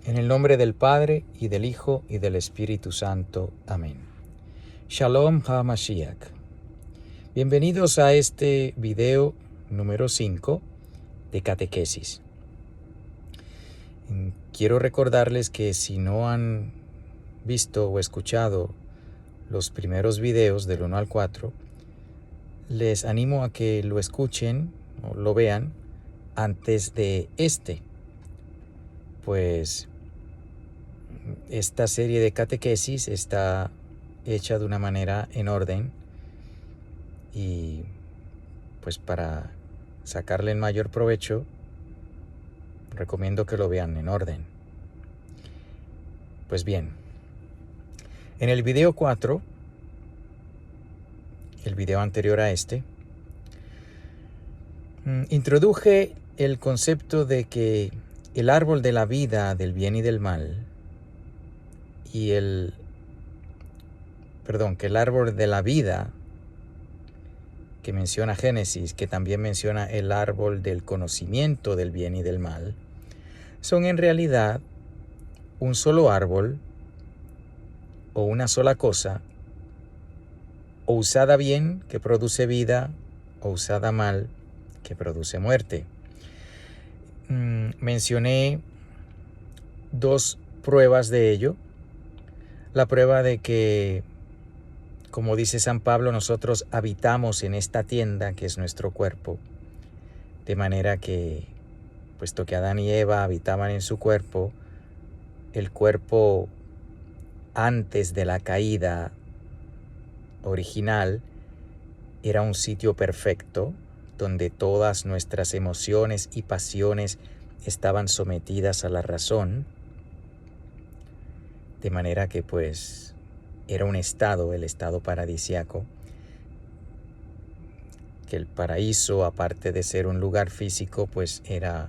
En el nombre del Padre, y del Hijo, y del Espíritu Santo. Amén. Shalom HaMashiach. Bienvenidos a este video número 5 de catequesis. Quiero recordarles que si no han visto o escuchado los primeros videos del 1 al 4, les animo a que lo escuchen o lo vean antes de este, pues esta serie de catequesis está hecha de una manera en orden y pues para sacarle el mayor provecho recomiendo que lo vean en orden. Pues bien, en el video 4, el video anterior a este, introduje el concepto de que el árbol de la vida, del bien y del mal, y que el árbol de la vida que menciona Génesis, que también menciona el árbol del conocimiento del bien y del mal, son en realidad un solo árbol o una sola cosa, o usada bien, que produce vida, o usada mal, que produce muerte. Mencioné dos pruebas de ello. La prueba de que, como dice San Pablo, nosotros habitamos en esta tienda que es nuestro cuerpo, de manera que, puesto que Adán y Eva habitaban en su cuerpo, el cuerpo antes de la caída original era un sitio perfecto, donde todas nuestras emociones y pasiones estaban sometidas a la razón, de manera que pues era un estado, el estado paradisiaco, que el paraíso, aparte de ser un lugar físico, pues era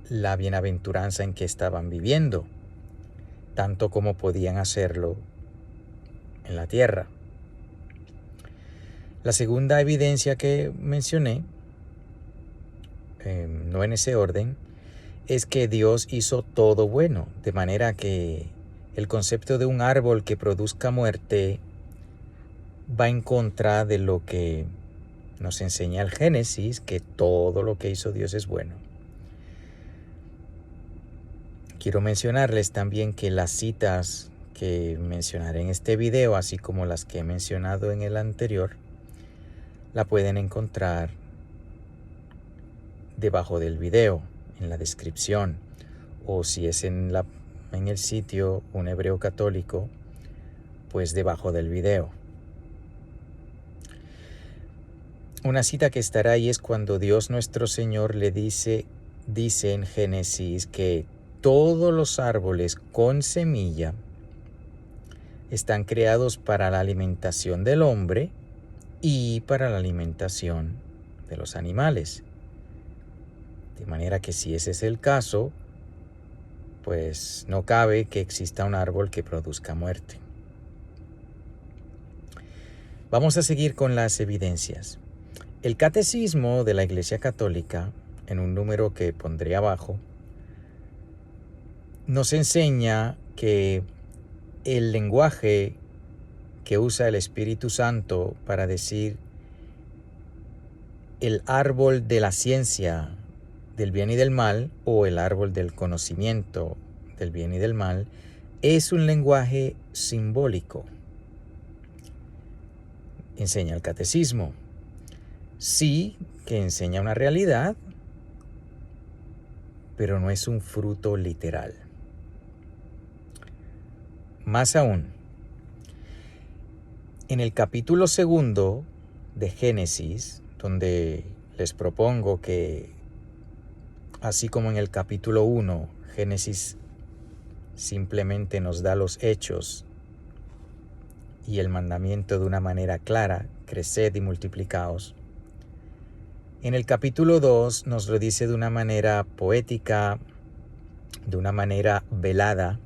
la bienaventuranza en que estaban viviendo, tanto como podían hacerlo en la tierra. La segunda evidencia que mencioné, no en ese orden, es que Dios hizo todo bueno, de manera que el concepto de un árbol que produzca muerte va en contra de lo que nos enseña el Génesis, que todo lo que hizo Dios es bueno. Quiero mencionarles también que las citas que mencionaré en este video, así como las que he mencionado en el anterior, la pueden encontrar debajo del video, en la descripción, o si es en el sitio Un Hebreo Católico, pues debajo del video. Una cita que estará ahí es cuando Dios nuestro Señor le dice en Génesis que todos los árboles con semilla están creados para la alimentación del hombre y para la alimentación de los animales. De manera que si ese es el caso, pues no cabe que exista un árbol que produzca muerte. Vamos a seguir con las evidencias. El Catecismo de la Iglesia Católica, en un número que pondré abajo, nos enseña que el lenguaje que usa el Espíritu Santo para decir el árbol de la ciencia del bien y del mal, o el árbol del conocimiento del bien y del mal, es un lenguaje simbólico. Enseña el Catecismo. Sí, que enseña una realidad, pero no es un fruto literal. Más aún, en el capítulo 2 de Génesis, donde les propongo que, así como en el capítulo 1, Génesis simplemente nos da los hechos y el mandamiento de una manera clara, creced y multiplicaos. En el capítulo 2 nos lo dice de una manera poética, de una manera velada.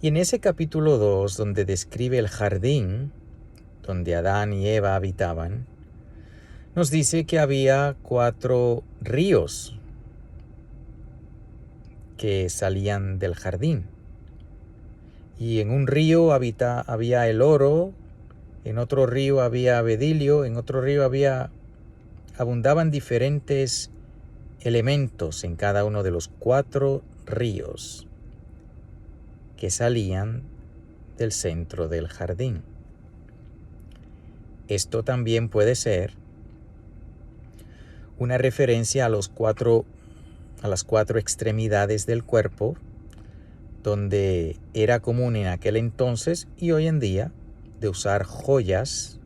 Y en ese capítulo 2, donde describe el jardín donde Adán y Eva habitaban, nos dice que había 4 ríos que salían del jardín. Y en un río había el oro, en otro río había bedilio, en otro río abundaban diferentes elementos en cada uno de los 4 ríos que salían del centro del jardín. Esto también puede ser una referencia a las 4 extremidades del cuerpo, donde era común en aquel entonces y hoy en día de usar joyas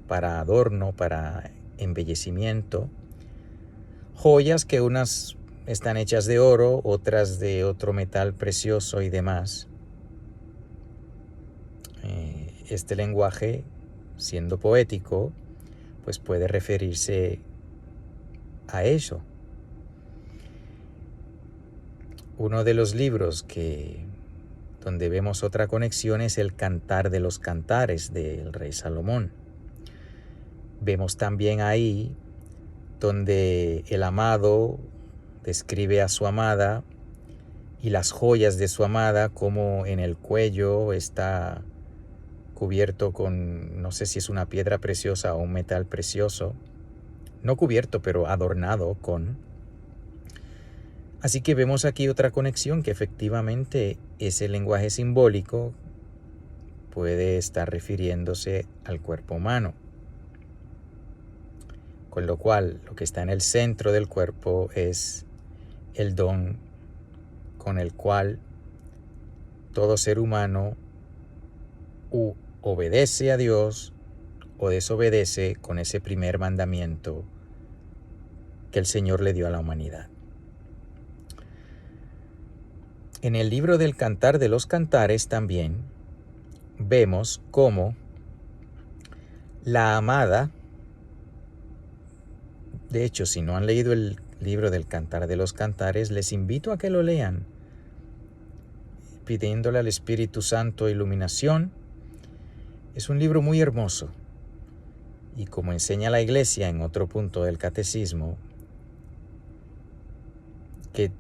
para adorno, para embellecimiento. Joyas que unas están hechas de oro, otras de otro metal precioso y demás. Este lenguaje, siendo poético, pues puede referirse a eso. Uno de los libros donde vemos otra conexión es el Cantar de los Cantares del rey Salomón. Vemos también ahí donde el amado describe a su amada y las joyas de su amada, como en el cuello está cubierto con, no sé si es una piedra preciosa o un metal precioso, no cubierto, pero adornado con. Así que vemos aquí otra conexión, que efectivamente ese lenguaje simbólico puede estar refiriéndose al cuerpo humano. Con lo cual, lo que está en el centro del cuerpo es el don con el cual todo ser humano obedece a Dios o desobedece con ese primer mandamiento que el Señor le dio a la humanidad. En el libro del Cantar de los Cantares también vemos cómo la amada, de hecho, si no han leído el libro del Cantar de los Cantares, les invito a que lo lean, pidiéndole al Espíritu Santo iluminación. Es un libro muy hermoso y, como enseña la Iglesia en otro punto del Catecismo, que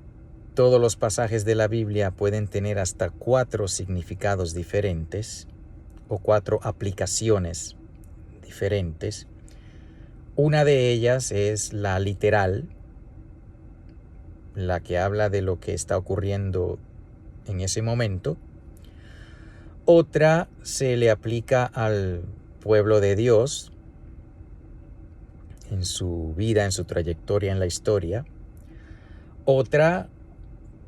todos los pasajes de la Biblia pueden tener hasta 4 significados diferentes o 4 aplicaciones diferentes. Una de ellas es la literal, la que habla de lo que está ocurriendo en ese momento. Otra se le aplica al pueblo de Dios en su vida, en su trayectoria, en la historia. Otra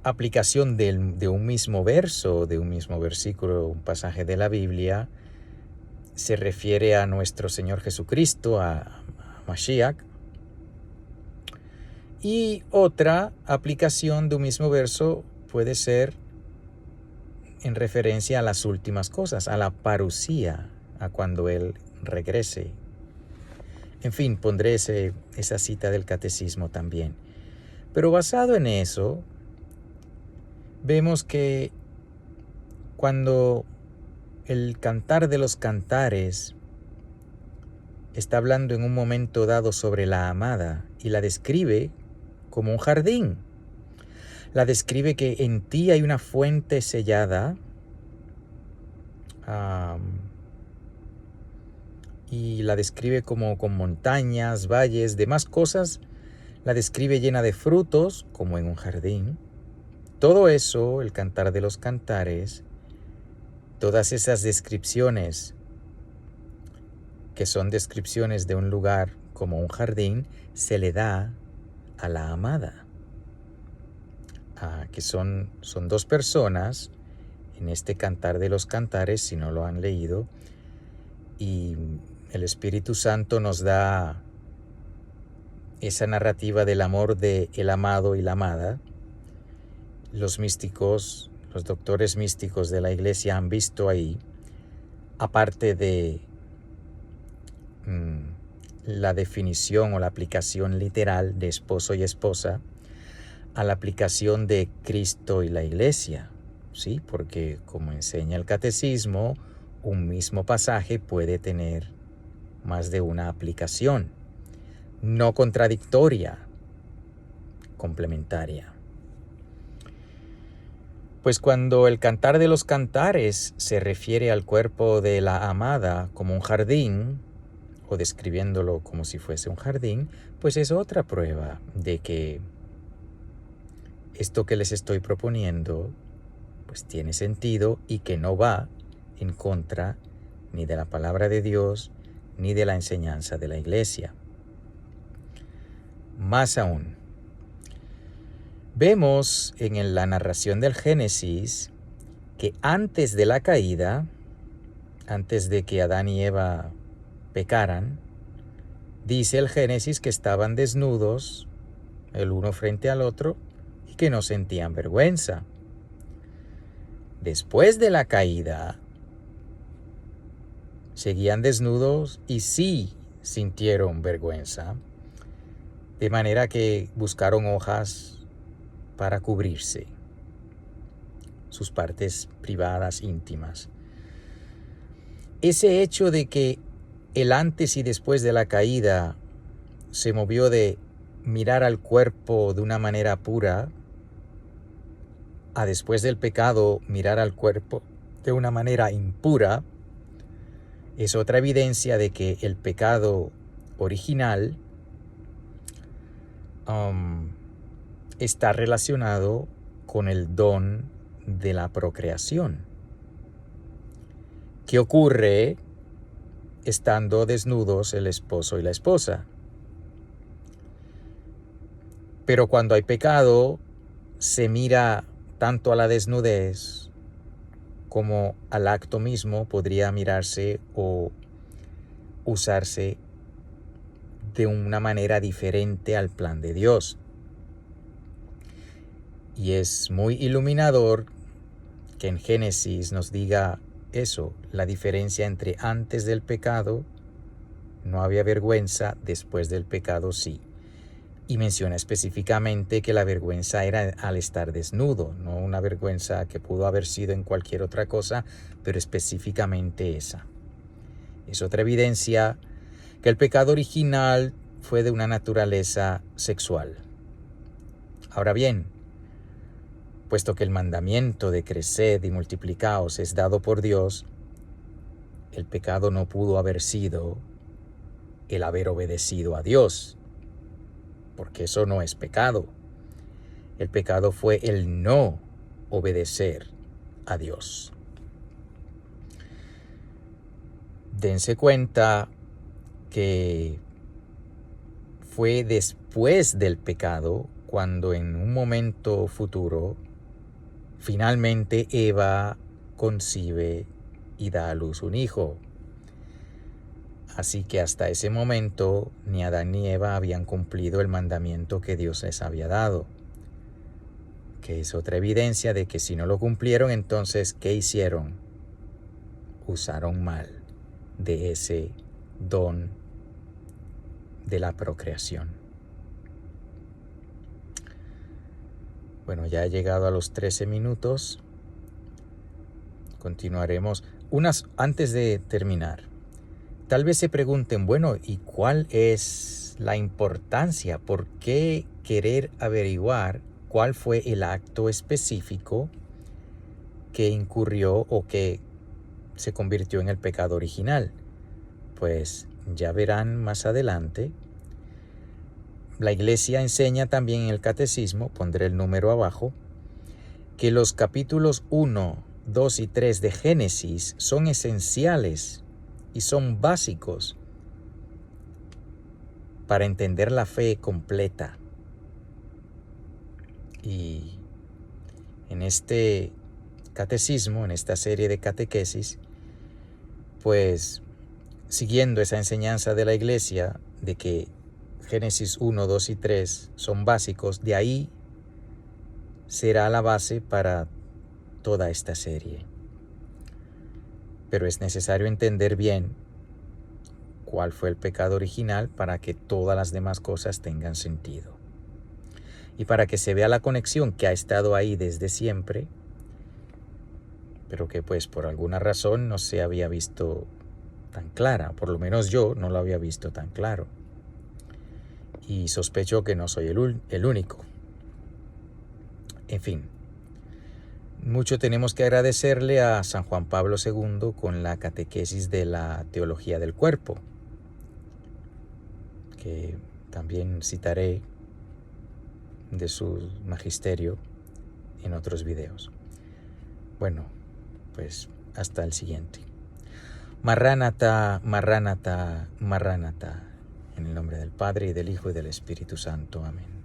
aplicación de un mismo verso, de un mismo versículo, un pasaje de la Biblia, se refiere a nuestro Señor Jesucristo, a Mashiach. Y otra aplicación de un mismo verso puede ser en referencia a las últimas cosas, a la parusía, a cuando Él regrese. En fin, pondré esa cita del Catecismo también. Pero basado en eso, vemos que cuando el Cantar de los Cantares está hablando en un momento dado sobre la amada y la describe como un jardín, la describe que en ti hay una fuente sellada y la describe como con montañas, valles, demás cosas, la describe llena de frutos como en un jardín. Todo eso, el Cantar de los Cantares, todas esas descripciones que son descripciones de un lugar como un jardín, se le da a la amada, que son 2 personas en este Cantar de los Cantares, si no lo han leído, y el Espíritu Santo nos da esa narrativa del amor de el amado y la amada. Los místicos, los doctores místicos de la Iglesia han visto ahí, aparte de la definición o la aplicación literal de esposo y esposa, a la aplicación de Cristo y la Iglesia, ¿sí? Porque, como enseña el Catecismo, un mismo pasaje puede tener más de una aplicación, no contradictoria, complementaria. Pues cuando el Cantar de los Cantares se refiere al cuerpo de la amada como un jardín, o describiéndolo como si fuese un jardín, pues es otra prueba de que esto que les estoy proponiendo pues tiene sentido y que no va en contra ni de la palabra de Dios ni de la enseñanza de la iglesia. Más aún, vemos en la narración del Génesis que antes de la caída, antes de que Adán y Eva pecaran, dice el Génesis que estaban desnudos el uno frente al otro y que no sentían vergüenza. Después de la caída, seguían desnudos y sí sintieron vergüenza, de manera que buscaron hojas para cubrirse sus partes privadas, íntimas. Ese hecho de que el antes y después de la caída se movió de mirar al cuerpo de una manera pura a después del pecado mirar al cuerpo de una manera impura, es otra evidencia de que el pecado original está relacionado con el don de la procreación, que ocurre estando desnudos el esposo y la esposa. Pero cuando hay pecado, se mira tanto a la desnudez como al acto mismo podría mirarse o usarse de una manera diferente al plan de Dios. Y es muy iluminador que en Génesis nos diga eso, la diferencia entre antes del pecado no había vergüenza, después del pecado sí. Y menciona específicamente que la vergüenza era al estar desnudo, no una vergüenza que pudo haber sido en cualquier otra cosa, pero específicamente esa. Es otra evidencia que el pecado original fue de una naturaleza sexual. Ahora bien, puesto que el mandamiento de creced y multiplicaos es dado por Dios, el pecado no pudo haber sido el haber obedecido a Dios, porque eso no es pecado. El pecado fue el no obedecer a Dios. Dense cuenta que fue después del pecado cuando en un momento futuro finalmente Eva concibe y da a luz un hijo. Así que hasta ese momento ni Adán ni Eva habían cumplido el mandamiento que Dios les había dado, que es otra evidencia de que si no lo cumplieron, entonces ¿qué hicieron? Usaron mal de ese don de la procreación. Bueno, ya he llegado a los 13 minutos. Continuaremos. Antes de terminar, tal vez se pregunten, bueno, ¿y cuál es la importancia? ¿Por qué querer averiguar cuál fue el acto específico que incurrió o que se convirtió en el pecado original? Pues ya verán más adelante. La iglesia enseña también en el catecismo, pondré el número abajo, que los capítulos 1, 2 y 3 de Génesis son esenciales y son básicos para entender la fe completa. Y en este catecismo, en esta serie de catequesis, pues siguiendo esa enseñanza de la iglesia de que Génesis 1, 2 y 3 son básicos, de ahí será la base para toda esta serie. Pero es necesario entender bien cuál fue el pecado original para que todas las demás cosas tengan sentido. Y para que se vea la conexión que ha estado ahí desde siempre, pero que pues por alguna razón no se había visto tan clara, por lo menos yo no lo había visto tan claro. Y sospecho que no soy el único. En fin, mucho tenemos que agradecerle a San Juan Pablo II con la catequesis de la teología del cuerpo, que también citaré de su magisterio en otros videos. Bueno, pues hasta el siguiente. Marránata, Marránata, Marránata, en el nombre del Padre, y del Hijo, y del Espíritu Santo. Amén.